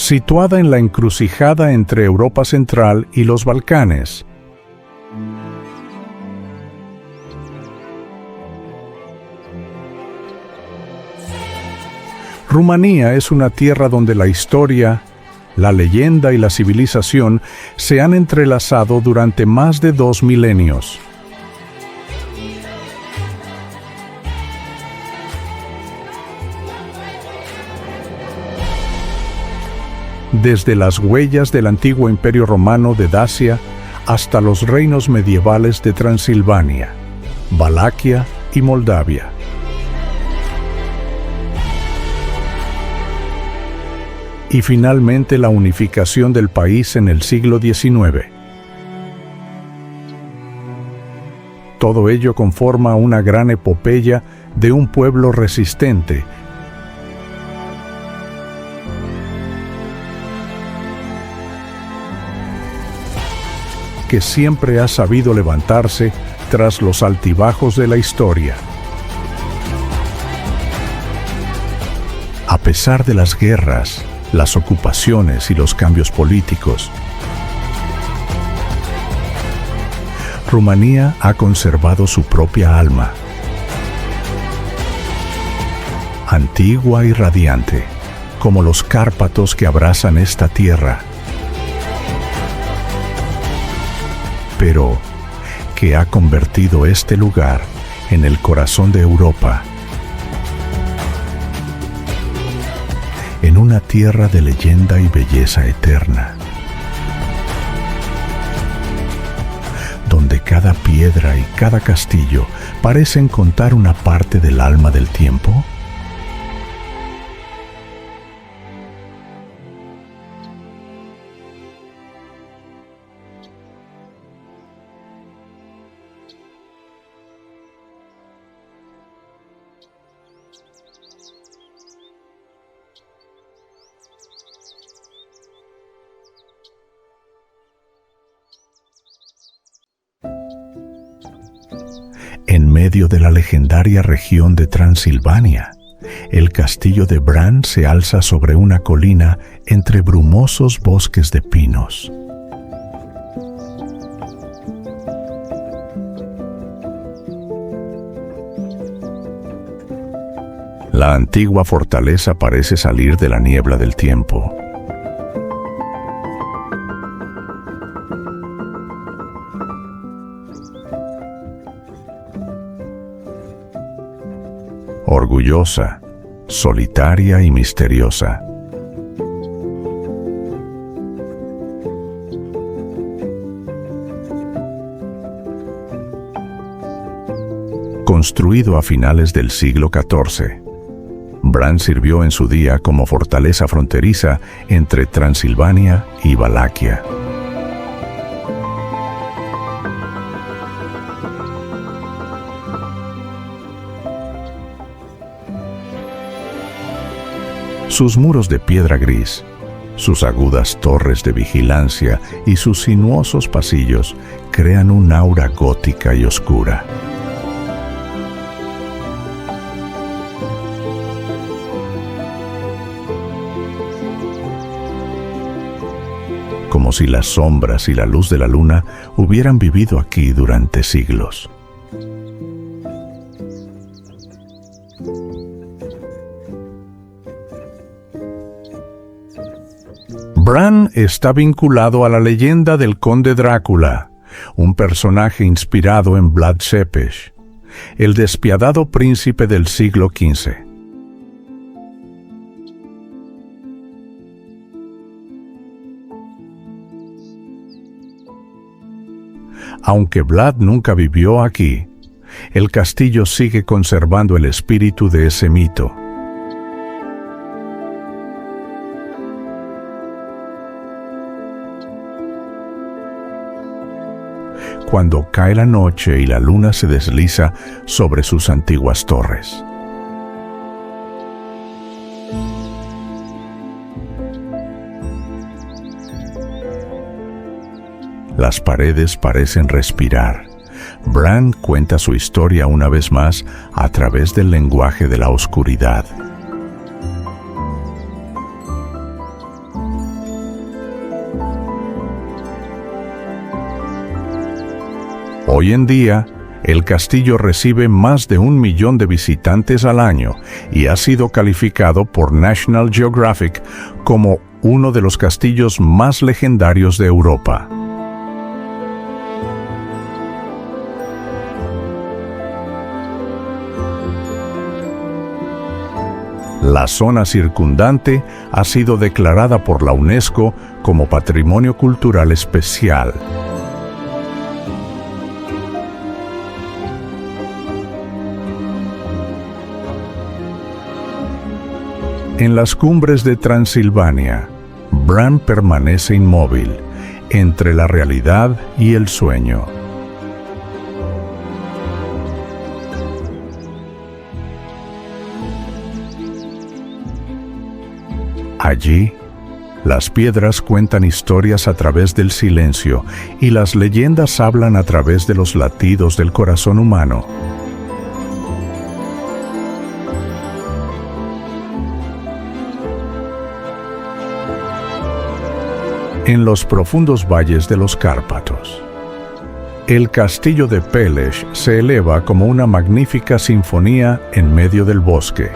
situada en la encrucijada entre Europa Central y los Balcanes. Rumanía es una tierra donde la historia, la leyenda y la civilización se han entrelazado durante más de 2 milenios. Desde las huellas del antiguo Imperio Romano de Dacia hasta los reinos medievales de Transilvania, Valaquia y Moldavia. Y finalmente la unificación del país en el siglo XIX. Todo ello conforma una gran epopeya de un pueblo resistente, que siempre ha sabido levantarse tras los altibajos de la historia. A pesar de las guerras, las ocupaciones y los cambios políticos, Rumanía ha conservado su propia alma, antigua y radiante, como los Cárpatos que abrazan esta tierra, pero que ha convertido este lugar en el corazón de Europa, en una tierra de leyenda y belleza eterna, donde cada piedra y cada castillo parecen contar una parte del alma del tiempo. En medio de la legendaria región de Transilvania, el castillo de Bran se alza sobre una colina entre brumosos bosques de pinos. La antigua fortaleza parece salir de la niebla del tiempo. Orgullosa, solitaria y misteriosa. Construido a finales del siglo XIV, Bran sirvió en su día como fortaleza fronteriza entre Transilvania y Valaquia. Sus muros de piedra gris, sus agudas torres de vigilancia y sus sinuosos pasillos crean un aura gótica y oscura. Como si las sombras y la luz de la luna hubieran vivido aquí durante siglos. Bran está vinculado a la leyenda del Conde Drácula, un personaje inspirado en Vlad Tepes, el despiadado príncipe del siglo XV. Aunque Vlad nunca vivió aquí, el castillo sigue conservando el espíritu de ese mito. Cuando cae la noche y la luna se desliza sobre sus antiguas torres. Las paredes parecen respirar. Bran cuenta su historia una vez más a través del lenguaje de la oscuridad. Hoy en día, el castillo recibe más de 1 millón de visitantes al año y ha sido calificado por National Geographic como uno de los castillos más legendarios de Europa. La zona circundante ha sido declarada por la UNESCO como Patrimonio Cultural Especial. En las cumbres de Transilvania, Bran permanece inmóvil entre la realidad y el sueño. Allí, las piedras cuentan historias a través del silencio y las leyendas hablan a través de los latidos del corazón humano. En los profundos valles de los Cárpatos, el castillo de Peleš se eleva como una magnífica sinfonía en medio del bosque.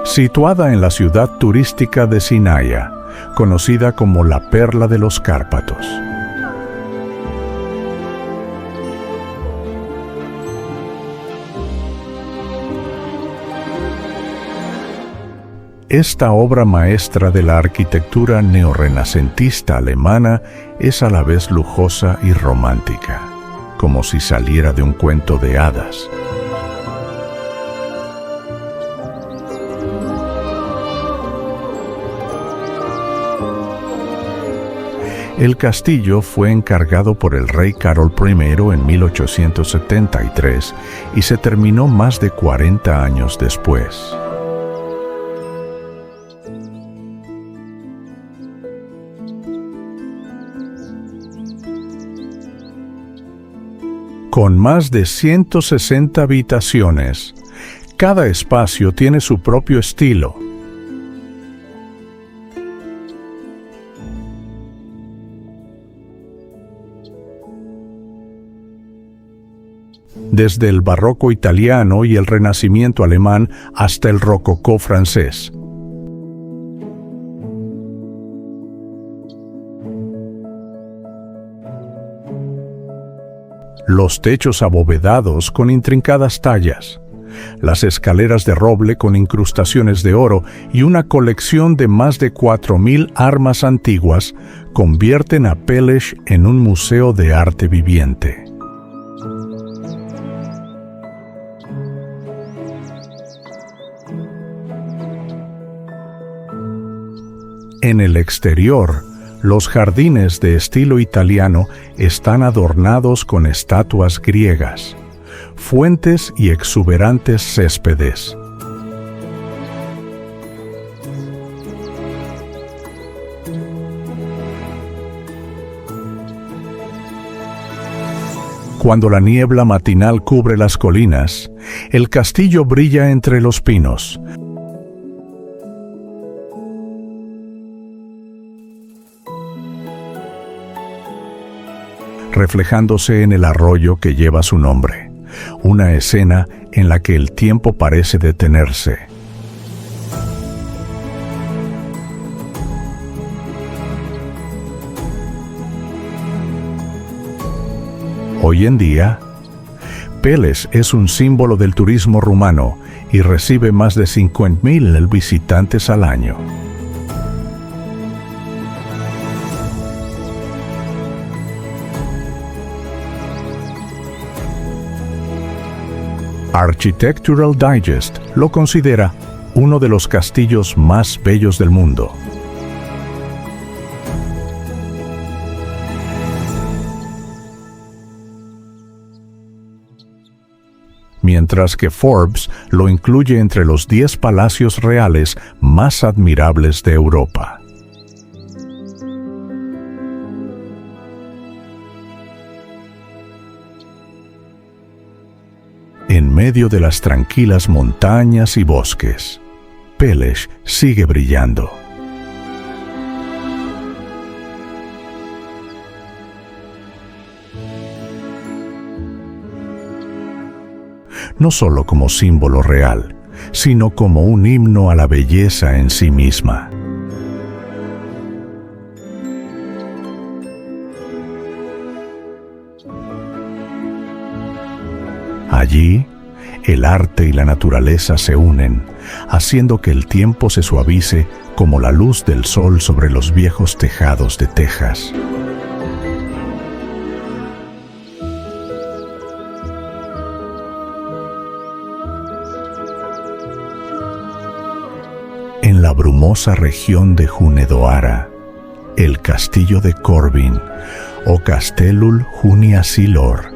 Situada en la ciudad turística de Sinaia, conocida como la Perla de los Cárpatos. Esta obra maestra de la arquitectura neorrenacentista alemana es a la vez lujosa y romántica, como si saliera de un cuento de hadas. El castillo fue encargado por el rey Carol I en 1873 y se terminó más de 40 años después. Con más de 160 habitaciones, cada espacio tiene su propio estilo. Desde el barroco italiano y el renacimiento alemán hasta el rococó francés. Los techos abovedados con intrincadas tallas, las escaleras de roble con incrustaciones de oro y una colección de más de 4.000 armas antiguas convierten a Peleš en un museo de arte viviente. En el exterior, los jardines de estilo italiano están adornados con estatuas griegas, fuentes y exuberantes céspedes. Cuando la niebla matinal cubre las colinas, el castillo brilla entre los pinos, reflejándose en el arroyo que lleva su nombre, una escena en la que el tiempo parece detenerse. Hoy en día, Peleš es un símbolo del turismo rumano y recibe más de 50.000 visitantes al año. Architectural Digest lo considera uno de los castillos más bellos del mundo. Mientras que Forbes lo incluye entre los 10 palacios reales más admirables de Europa. En medio de las tranquilas montañas y bosques, Peles sigue brillando. No solo como símbolo real, sino como un himno a la belleza en sí misma. Allí, el arte y la naturaleza se unen, haciendo que el tiempo se suavice como la luz del sol sobre los viejos tejados de Texas. En la brumosa región de Hunedoara, el castillo de Corbin, o Castellul Juniasilor,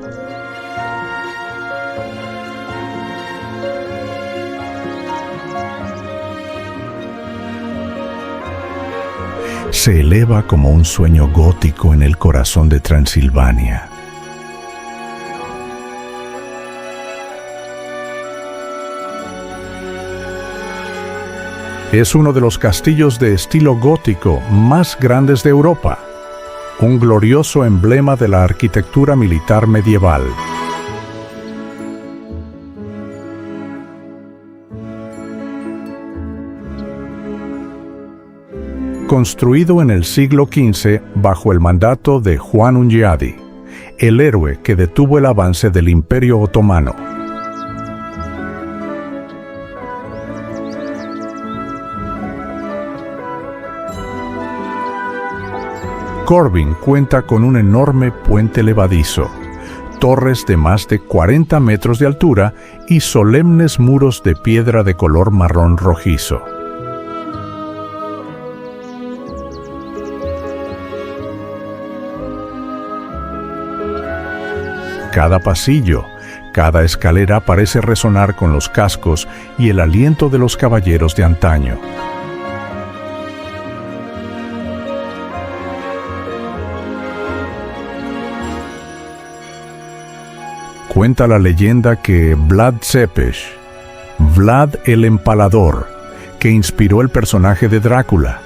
se eleva como un sueño gótico en el corazón de Transilvania. Es uno de los castillos de estilo gótico más grandes de Europa, un glorioso emblema de la arquitectura militar medieval. Construido en el siglo XV bajo el mandato de Juan Hunyadi, el héroe que detuvo el avance del Imperio Otomano. Corbin cuenta con un enorme puente levadizo, torres de más de 40 metros de altura y solemnes muros de piedra de color marrón rojizo. Cada pasillo, cada escalera parece resonar con los cascos y el aliento de los caballeros de antaño. Cuenta la leyenda que Vlad Tepes, Vlad el Empalador, que inspiró el personaje de Drácula,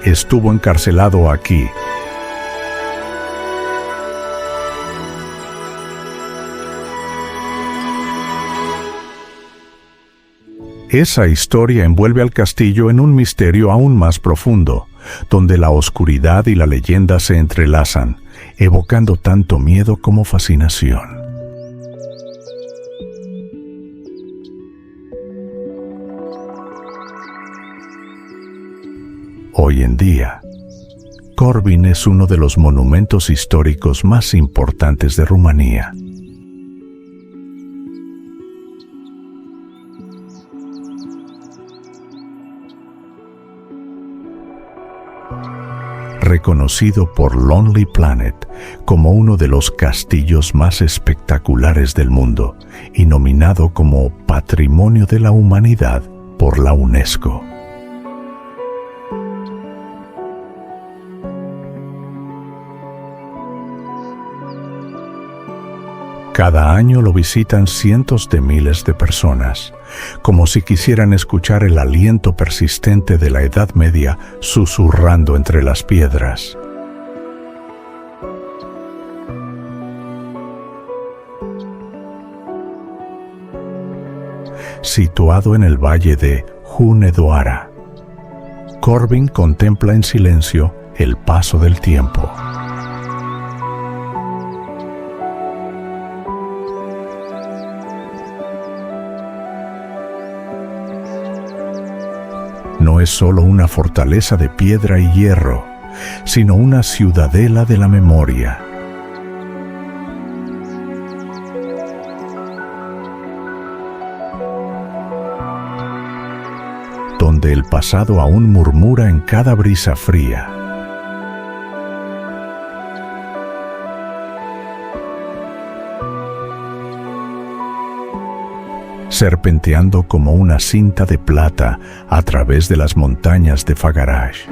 estuvo encarcelado aquí. Esa historia envuelve al castillo en un misterio aún más profundo, donde la oscuridad y la leyenda se entrelazan, evocando tanto miedo como fascinación. Hoy en día, Corbin es uno de los monumentos históricos más importantes de Rumanía. Reconocido por Lonely Planet como uno de los castillos más espectaculares del mundo y nominado como Patrimonio de la Humanidad por la UNESCO. Cada año lo visitan cientos de miles de personas, como si quisieran escuchar el aliento persistente de la Edad Media susurrando entre las piedras. Situado en el valle de Hunedoara, Corbin contempla en silencio el paso del tiempo. No es solo una fortaleza de piedra y hierro, sino una ciudadela de la memoria. Donde el pasado aún murmura en cada brisa fría. Serpenteando como una cinta de plata a través de las montañas de Fagarash.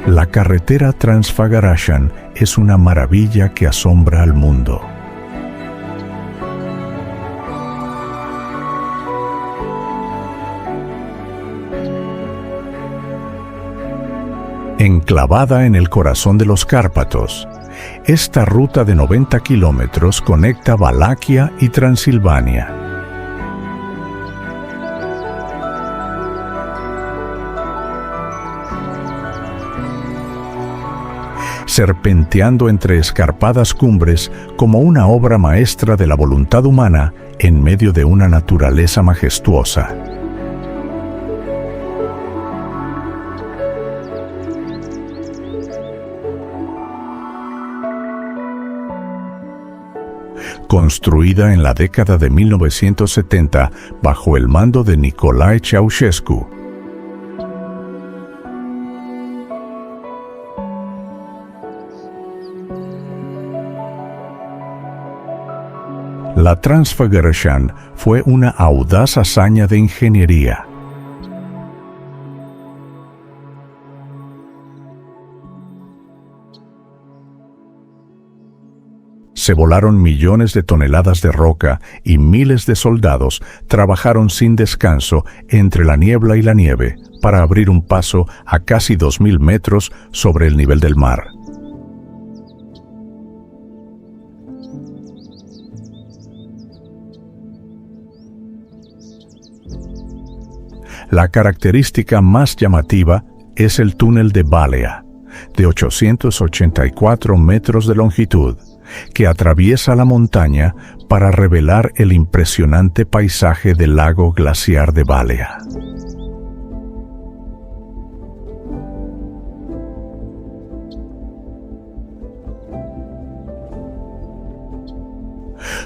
La carretera Trans-Fagarashan es una maravilla que asombra al mundo. Enclavada en el corazón de los Cárpatos, esta ruta de 90 kilómetros conecta Valaquia y Transilvania. Serpenteando entre escarpadas cumbres como una obra maestra de la voluntad humana en medio de una naturaleza majestuosa. Construida en la década de 1970 bajo el mando de Nicolae Ceausescu. La Trans-Fagarashan fue una audaz hazaña de ingeniería. Se volaron millones de toneladas de roca y miles de soldados trabajaron sin descanso entre la niebla y la nieve para abrir un paso a casi 2.000 metros sobre el nivel del mar. La característica más llamativa es el túnel de Balea, de 884 metros de longitud, que atraviesa la montaña para revelar el impresionante paisaje del lago glaciar de Balea.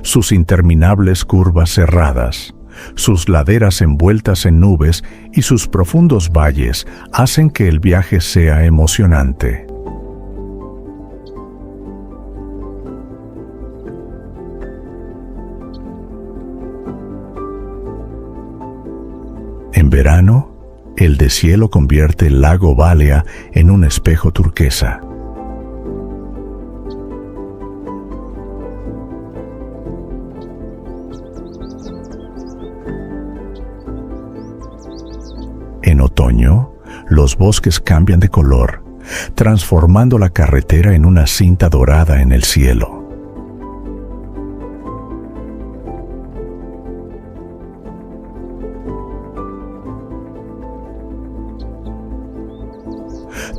Sus interminables curvas cerradas, sus laderas envueltas en nubes y sus profundos valles hacen que el viaje sea emocionante. En verano, el deshielo convierte el lago Balea en un espejo turquesa. En otoño, los bosques cambian de color, transformando la carretera en una cinta dorada en el cielo.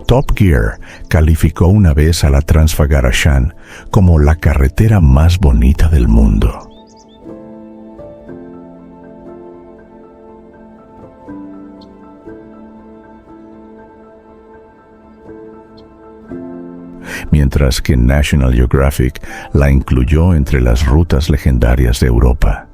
Top Gear calificó una vez a la Trans-Fagarashan como la carretera más bonita del mundo. Mientras que National Geographic la incluyó entre las rutas legendarias de Europa.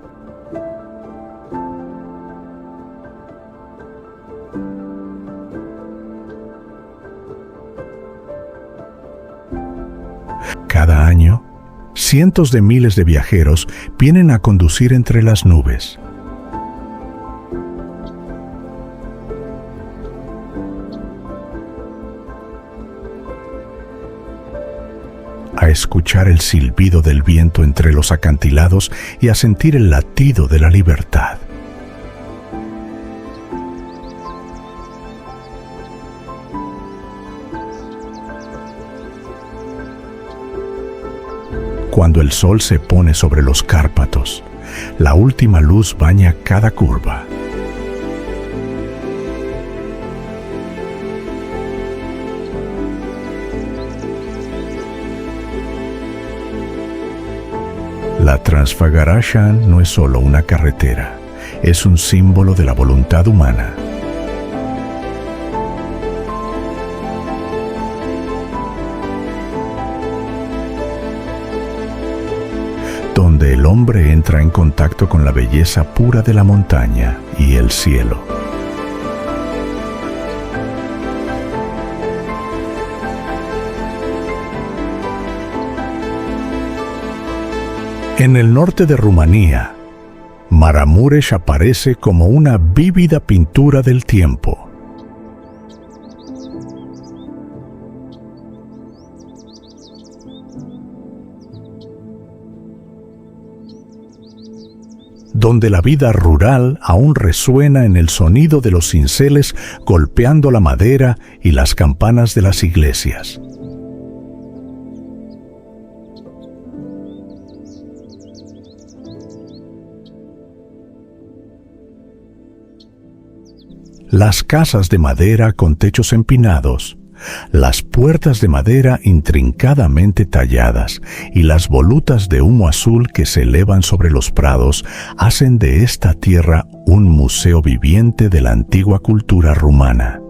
Cada año, cientos de miles de viajeros vienen a conducir entre las nubes. A escuchar el silbido del viento entre los acantilados y a sentir el latido de la libertad. Cuando el sol se pone sobre los Cárpatos, la última luz baña cada curva. La Trans-Fagarashan no es solo una carretera, es un símbolo de la voluntad humana. Donde el hombre entra en contacto con la belleza pura de la montaña y el cielo. En el norte de Rumanía, Maramuresh aparece como una vívida pintura del tiempo. donde la vida rural aún resuena en el sonido de los cinceles golpeando la madera y las campanas de las iglesias. Las casas de madera con techos empinados, las puertas de madera intrincadamente talladas y las volutas de humo azul que se elevan sobre los prados hacen de esta tierra un museo viviente de la antigua cultura rumana.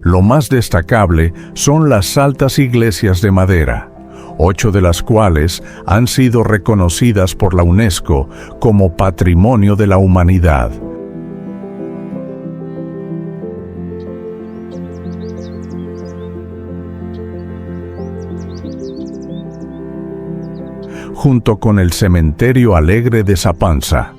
Lo más destacable son las altas iglesias de madera, 8 de las cuales han sido reconocidas por la UNESCO como Patrimonio de la Humanidad. Junto con el Cementerio Alegre de Sapanza,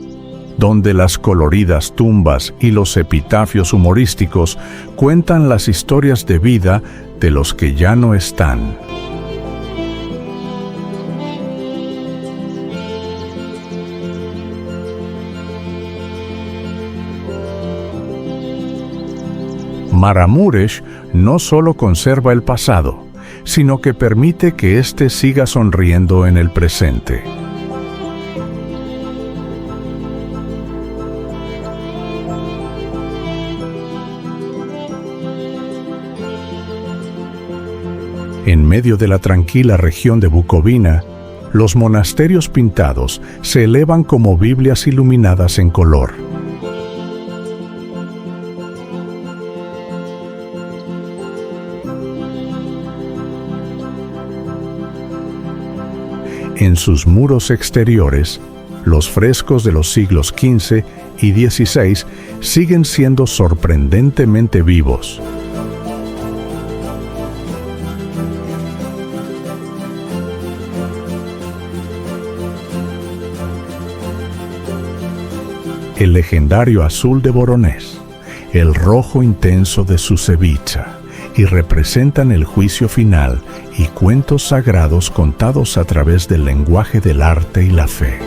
donde las coloridas tumbas y los epitafios humorísticos cuentan las historias de vida de los que ya no están. Maramuresh no solo conserva el pasado, sino que permite que éste siga sonriendo en el presente. En medio de la tranquila región de Bucovina, los monasterios pintados se elevan como Biblias iluminadas en color. En sus muros exteriores, los frescos de los siglos XV y XVI siguen siendo sorprendentemente vivos. El legendario azul de Voronezh, el rojo intenso de Susevica, y representan el juicio final y cuentos sagrados contados a través del lenguaje del arte y la fe.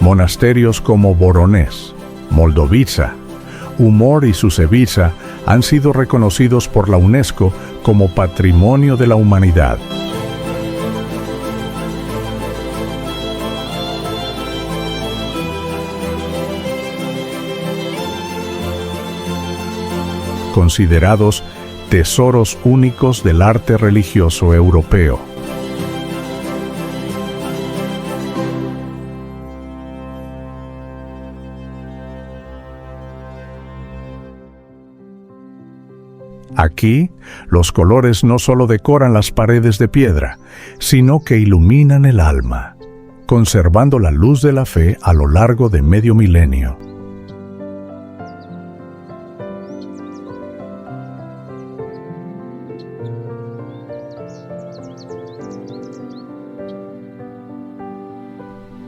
Monasterios como Voronezh, Moldovica, Umor y Susevica han sido reconocidos por la UNESCO como Patrimonio de la Humanidad. Considerados tesoros únicos del arte religioso europeo. Aquí, los colores no solo decoran las paredes de piedra, sino que iluminan el alma, conservando la luz de la fe a lo largo de medio milenio.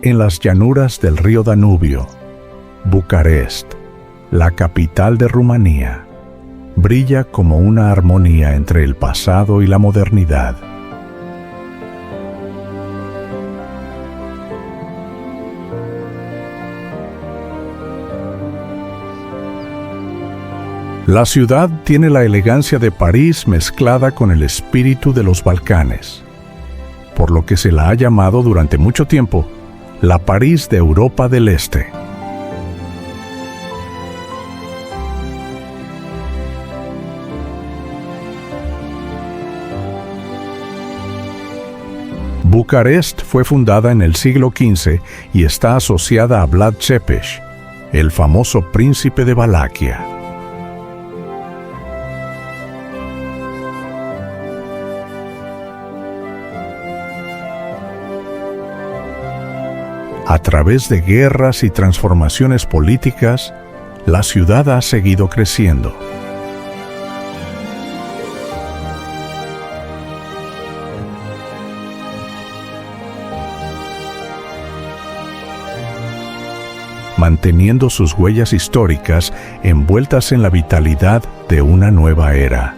En las llanuras del río Danubio, Bucarest, la capital de Rumanía, brilla como una armonía entre el pasado y la modernidad. La ciudad tiene la elegancia de París mezclada con el espíritu de los Balcanes, por lo que se la ha llamado durante mucho tiempo la París de Europa del Este. Bucarest fue fundada en el siglo XV y está asociada a Vlad Tepes, el famoso príncipe de Valaquia. A través de guerras y transformaciones políticas, la ciudad ha seguido creciendo. manteniendo sus huellas históricas envueltas en la vitalidad de una nueva era.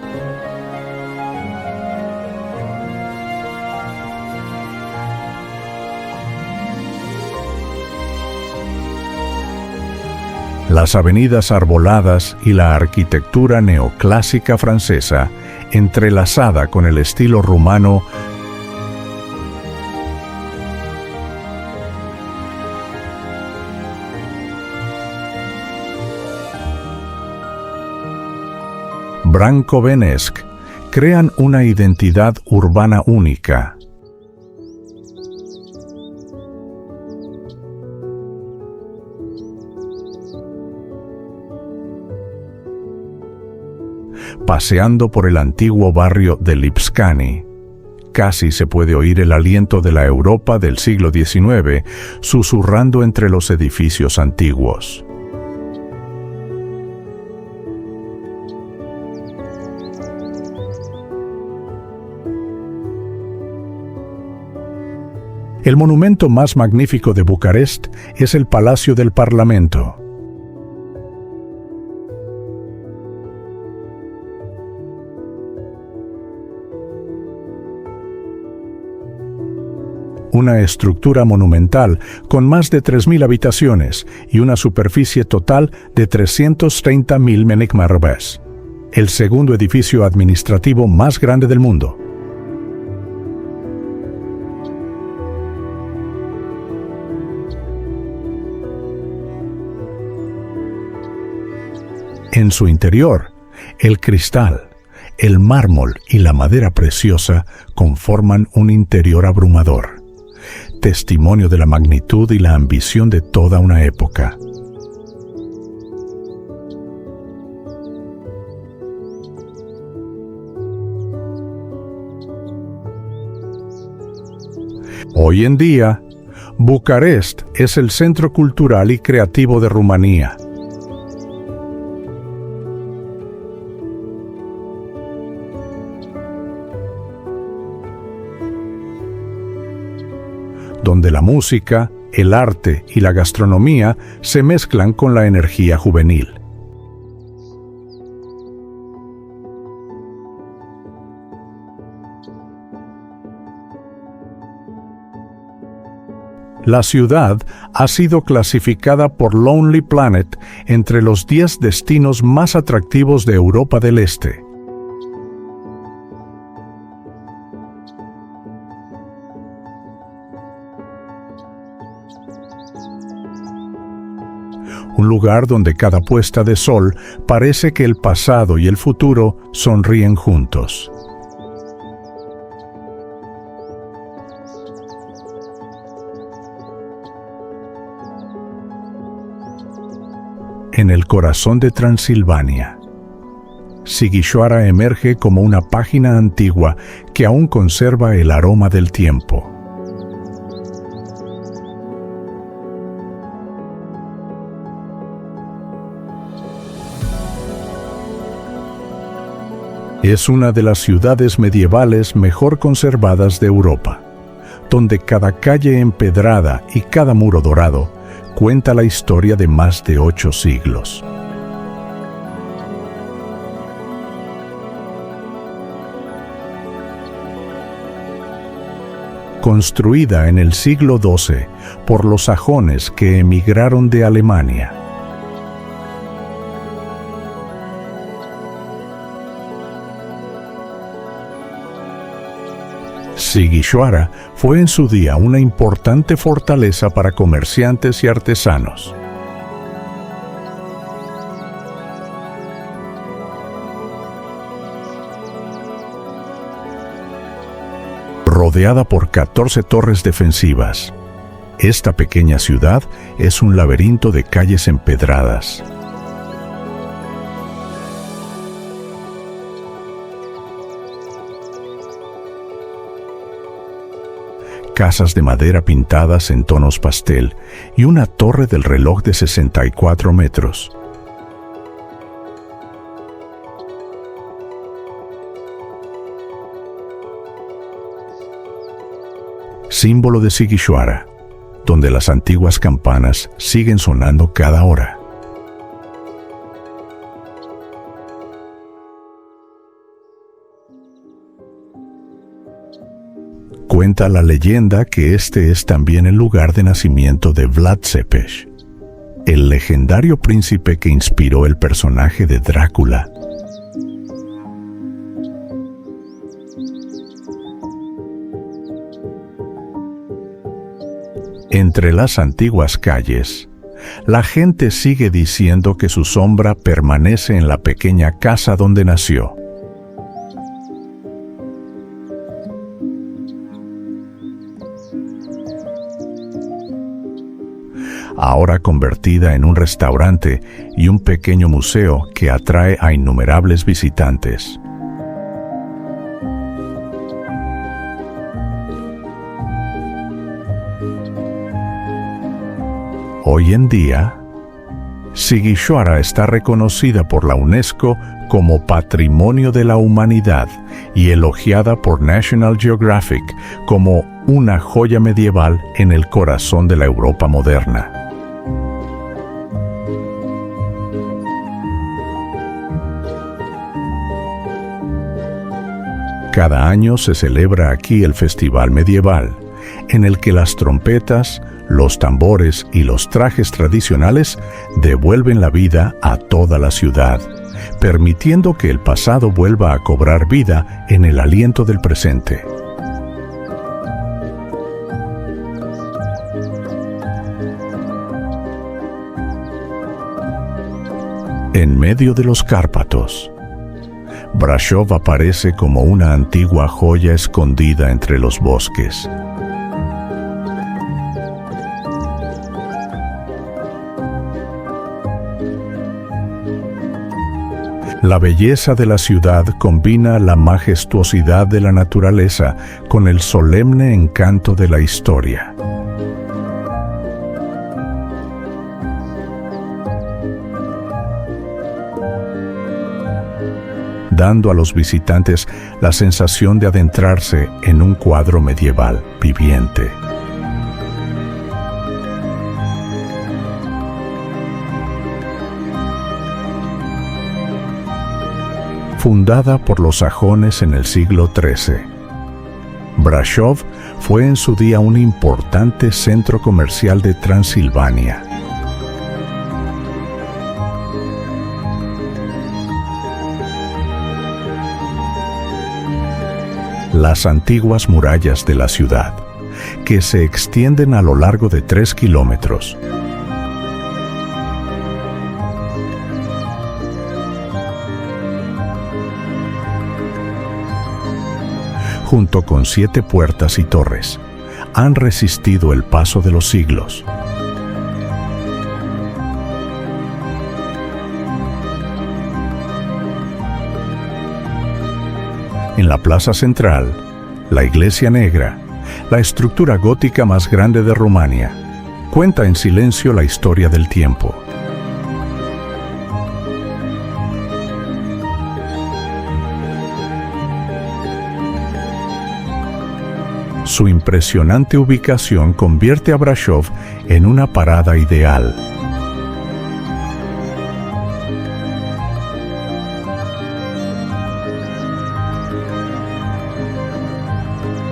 Las avenidas arboladas y la arquitectura neoclásica francesa, entrelazada con el estilo rumano, Brancovenesque, crean una identidad urbana única. Paseando por el antiguo barrio de Lipscani, casi se puede oír el aliento de la Europa del siglo XIX susurrando entre los edificios antiguos. El monumento más magnífico de Bucarest es el Palacio del Parlamento. Una estructura monumental con más de 3.000 habitaciones y una superficie total de 330.000 m², el segundo edificio administrativo más grande del mundo. En su interior, el cristal, el mármol y la madera preciosa conforman un interior abrumador, testimonio de la magnitud y la ambición de toda una época. Hoy en día, Bucarest es el centro cultural y creativo de Rumanía. Donde la música, el arte y la gastronomía se mezclan con la energía juvenil. La ciudad ha sido clasificada por Lonely Planet entre los 10 destinos más atractivos de Europa del Este. Un lugar donde cada puesta de sol parece que el pasado y el futuro sonríen juntos. En el corazón de Transilvania, Sighișoara emerge como una página antigua que aún conserva el aroma del tiempo. Es una de las ciudades medievales mejor conservadas de Europa, donde cada calle empedrada y cada muro dorado cuenta la historia de más de 8 siglos. Construida en el siglo XII por los sajones que emigraron de Alemania. Sighișoara fue en su día una importante fortaleza para comerciantes y artesanos. Rodeada por 14 torres defensivas, esta pequeña ciudad es un laberinto de calles empedradas. Casas de madera pintadas en tonos pastel y una torre del reloj de 64 metros. Símbolo de Sighișoara, donde las antiguas campanas siguen sonando cada hora. Cuenta la leyenda que este es también el lugar de nacimiento de Vlad Tepes, el legendario príncipe que inspiró el personaje de Drácula. Entre las antiguas calles, la gente sigue diciendo que su sombra permanece en la pequeña casa donde nació. Ahora convertida en un restaurante y un pequeño museo que atrae a innumerables visitantes. Hoy en día, Sighisoara está reconocida por la UNESCO como Patrimonio de la Humanidad y elogiada por National Geographic como una joya medieval en el corazón de la Europa moderna. Cada año se celebra aquí el Festival Medieval, en el que las trompetas, los tambores y los trajes tradicionales devuelven la vida a toda la ciudad, permitiendo que el pasado vuelva a cobrar vida en el aliento del presente. En medio de los Cárpatos, Brașov aparece como una antigua joya escondida entre los bosques. La belleza de la ciudad combina la majestuosidad de la naturaleza con el solemne encanto de la historia. Dando a los visitantes la sensación de adentrarse en un cuadro medieval viviente. Fundada por los sajones en el siglo XIII, Brașov fue en su día un importante centro comercial de Transilvania. Las antiguas murallas de la ciudad, que se extienden a lo largo de 3 kilómetros, junto con 7 puertas y torres, han resistido el paso de los siglos. En la plaza central, la Iglesia Negra, la estructura gótica más grande de Rumania, cuenta en silencio la historia del tiempo. Su impresionante ubicación convierte a Brașov en una parada ideal.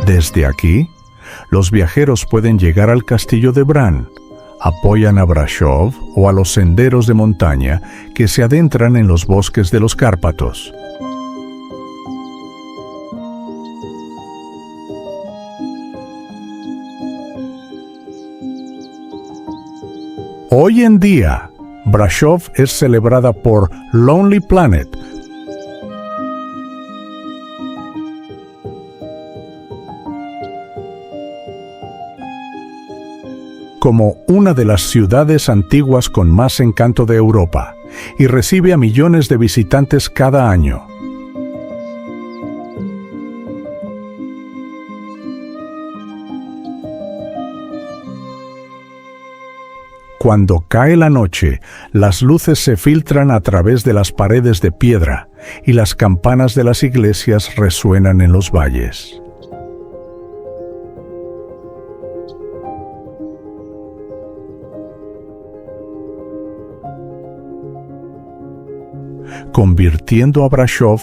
Desde aquí, los viajeros pueden llegar al castillo de Bran, apoyan a Brașov o a los senderos de montaña que se adentran en los bosques de los Cárpatos. Hoy en día, Brașov es celebrada por Lonely Planet, como una de las ciudades antiguas con más encanto de Europa, y recibe a millones de visitantes cada año. Cuando cae la noche, las luces se filtran a través de las paredes de piedra y las campanas de las iglesias resuenan en los valles. convirtiendo a Brasov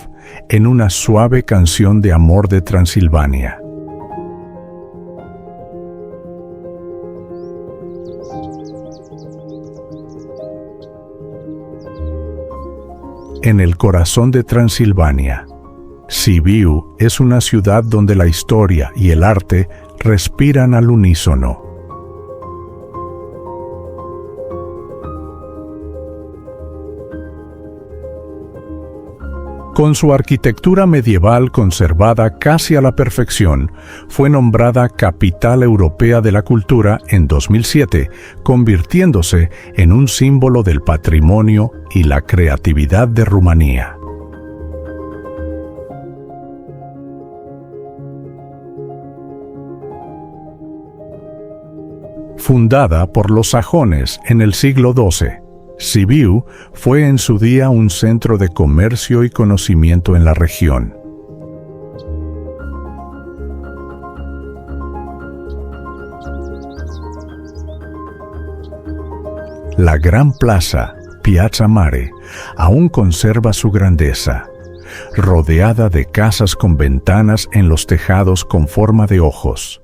en una suave canción de amor de Transilvania. En el corazón de Transilvania, Sibiu es una ciudad donde la historia y el arte respiran al unísono. Con su arquitectura medieval conservada casi a la perfección, fue nombrada Capital Europea de la Cultura en 2007, convirtiéndose en un símbolo del patrimonio y la creatividad de Rumanía. Fundada por los sajones en el siglo XII, Sibiu fue en su día un centro de comercio y conocimiento en la región. La gran plaza, Piazza Mare, aún conserva su grandeza, rodeada de casas con ventanas en los tejados con forma de ojos.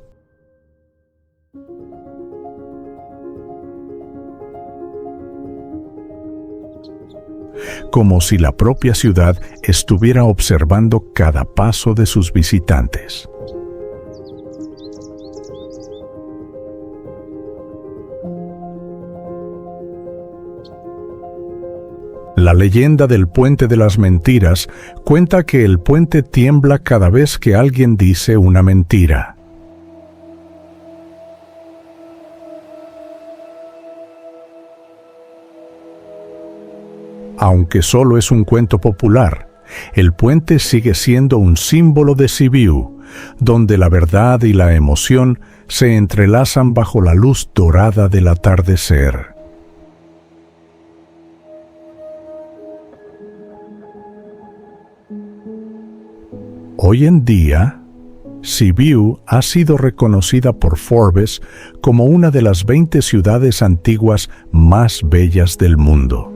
Como si la propia ciudad estuviera observando cada paso de sus visitantes. La leyenda del Puente de las Mentiras cuenta que el puente tiembla cada vez que alguien dice una mentira. Aunque solo es un cuento popular, el puente sigue siendo un símbolo de Sibiu, donde la verdad y la emoción se entrelazan bajo la luz dorada del atardecer. Hoy en día, Sibiu ha sido reconocida por Forbes como una de las 20 ciudades antiguas más bellas del mundo.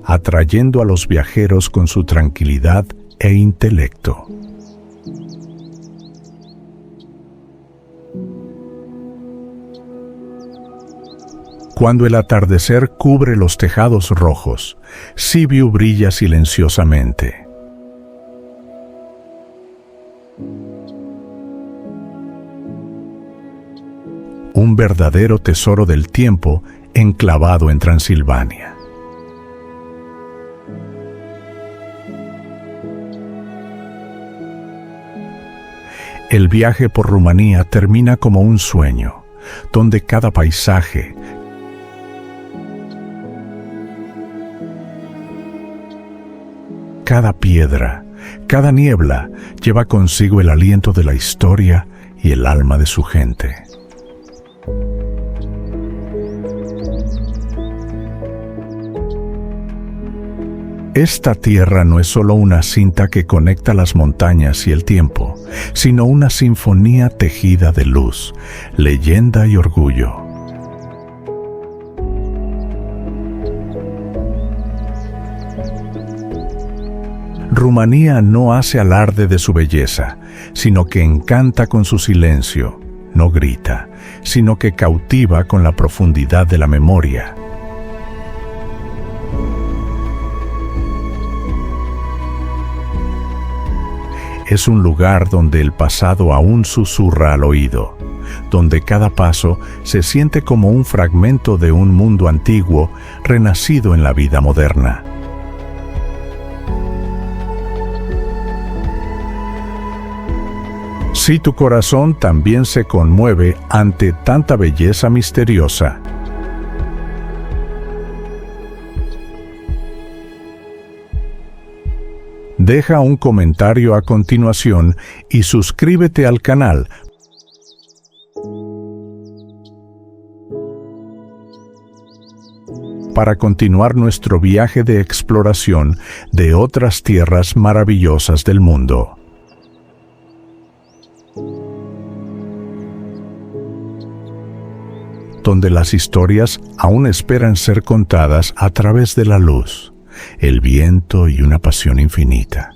Atrayendo a los viajeros con su tranquilidad e intelecto. Cuando el atardecer cubre los tejados rojos, Sibiu brilla silenciosamente. Un verdadero tesoro del tiempo enclavado en Transilvania. El viaje por Rumanía termina como un sueño, donde cada paisaje, cada piedra, cada niebla lleva consigo el aliento de la historia y el alma de su gente. Esta tierra no es solo una cinta que conecta las montañas y el tiempo, sino una sinfonía tejida de luz, leyenda y orgullo. Rumanía no hace alarde de su belleza, sino que encanta con su silencio, no grita, sino que cautiva con la profundidad de la memoria. Es un lugar donde el pasado aún susurra al oído, donde cada paso se siente como un fragmento de un mundo antiguo renacido en la vida moderna. Si tu corazón también se conmueve ante tanta belleza misteriosa, deja un comentario a continuación y suscríbete al canal para continuar nuestro viaje de exploración de otras tierras maravillosas del mundo. donde las historias aún esperan ser contadas a través de la luz, el viento y una pasión infinita.